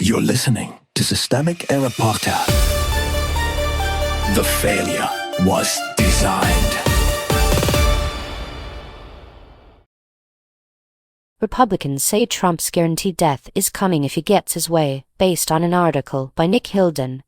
You're listening to Systemic Error Podcast. The failure was designed. Republicans say Trump's guaranteed death is coming if he gets his way, based on an article by Nick Hilden.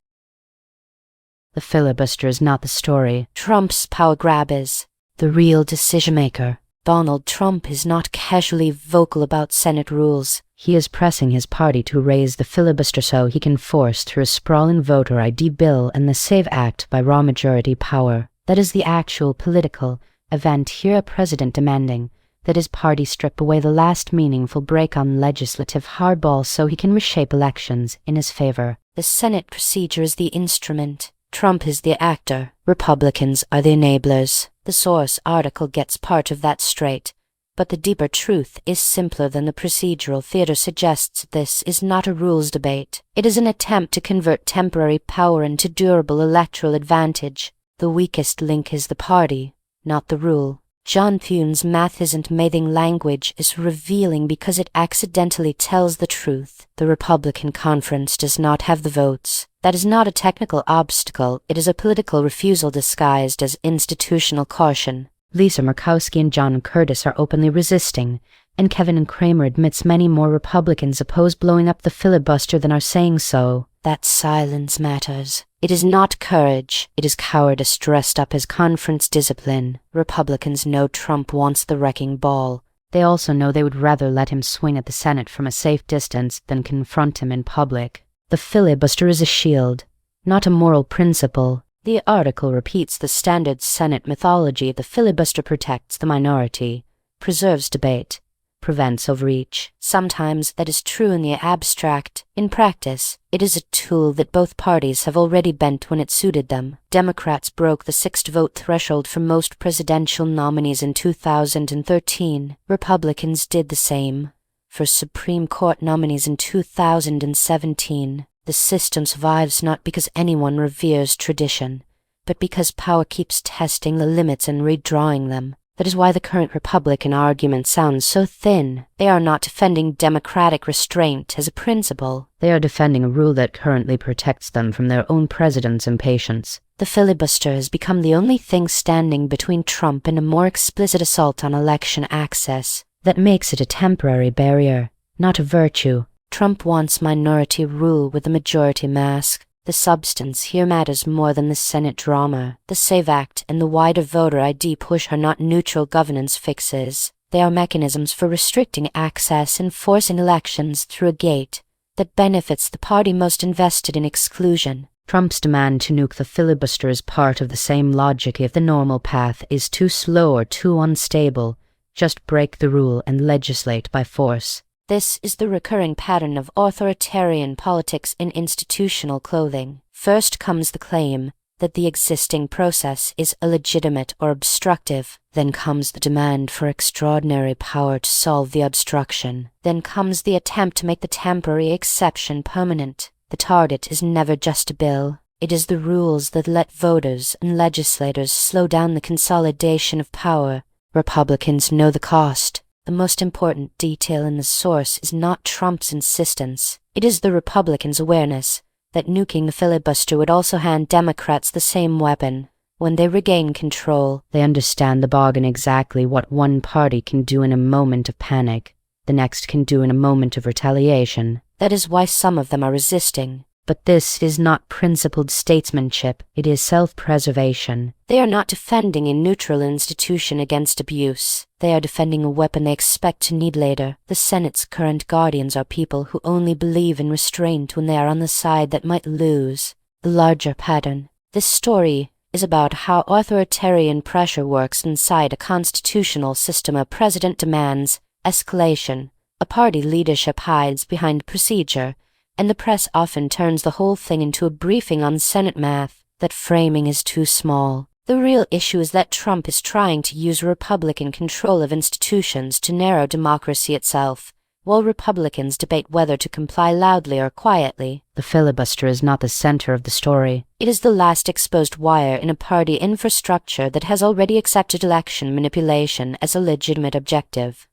The filibuster is not the story. Trump's power grab is. The real decision-maker. Donald Trump is not casually vocal about Senate rules. He is pressing his party to raise the filibuster so he can force through a sprawling voter ID bill and the SAVE Act by raw majority power. That is the actual political event here, a president demanding that his party strip away the last meaningful break on legislative hardball so he can reshape elections in his favor. The Senate procedure is the instrument. Trump is the actor. Republicans are the enablers. The source article gets part of that straight, but the deeper truth is simpler than the procedural theater suggests. This is not a rules debate. It is an attempt to convert temporary power into durable electoral advantage. The weakest link is the party, not the rule. John Thune's math isn't mathing language is revealing because it accidentally tells the truth. The Republican conference does not have the votes. That is not a technical obstacle, it is a political refusal disguised as institutional caution. Lisa Murkowski and John Curtis are openly resisting, and Kevin and Kramer admits many more Republicans oppose blowing up the filibuster than are saying so. That silence matters. It is not courage, it is cowardice dressed up as conference discipline. Republicans know Trump wants the wrecking ball. They also know they would rather let him swing at the Senate from a safe distance than confront him in public. The filibuster is a shield, not a moral principle. The article repeats the standard Senate mythology. The filibuster protects the minority, preserves debate, prevents overreach. Sometimes that is true in the abstract. In practice, it is a tool that both parties have already bent when it suited them. Democrats broke the 6-vote threshold for most presidential nominees in 2013. Republicans did the same for Supreme Court nominees in 2017. The system survives not because anyone reveres tradition, but because power keeps testing the limits and redrawing them. That is why the current Republican argument sounds so thin. They are not defending democratic restraint as a principle. They are defending a rule that currently protects them from their own president's impatience. The filibuster has become the only thing standing between Trump and a more explicit assault on election access. That makes it a temporary barrier, not a virtue. Trump wants minority rule with a majority mask. The substance here matters more than the Senate drama. The SAVE Act and the wider voter ID push are not neutral governance fixes. They are mechanisms for restricting access and forcing elections through a gate that benefits the party most invested in exclusion. Trump's demand to nuke the filibuster is part of the same logic. If the normal path is too slow or too unstable, just break the rule and legislate by force. This is the recurring pattern of authoritarian politics in institutional clothing. First comes the claim that the existing process is illegitimate or obstructive. Then comes the demand for extraordinary power to solve the obstruction. Then comes the attempt to make the temporary exception permanent. The target is never just a bill. It is the rules that let voters and legislators slow down the consolidation of power. Republicans know the cost. The most important detail in the source is not Trump's insistence. It is the Republicans' awareness that nuking the filibuster would also hand Democrats the same weapon when they regain control. They understand the bargain, exactly what one party can do in a moment of panic, the next can do in a moment of retaliation. That is why some of them are resisting. But this is not principled statesmanship, it is self-preservation. They are not defending a neutral institution against abuse. They are defending a weapon they expect to need later. The Senate's current guardians are people who only believe in restraint when they are on the side that might lose. The larger pattern. This story is about how authoritarian pressure works inside a constitutional system. A president demands escalation. A party leadership hides behind procedure. And the press often turns the whole thing into a briefing on Senate math. That framing is too small. The real issue is that Trump is trying to use Republican control of institutions to narrow democracy itself, while Republicans debate whether to comply loudly or quietly. The filibuster is not the center of the story. It is the last exposed wire in a party infrastructure that has already accepted election manipulation as a legitimate objective.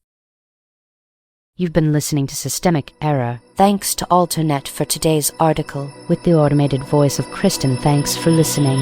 You've been listening to Systemic Error. Thanks to Alternet for today's article. With the automated voice of Kristen, thanks for listening.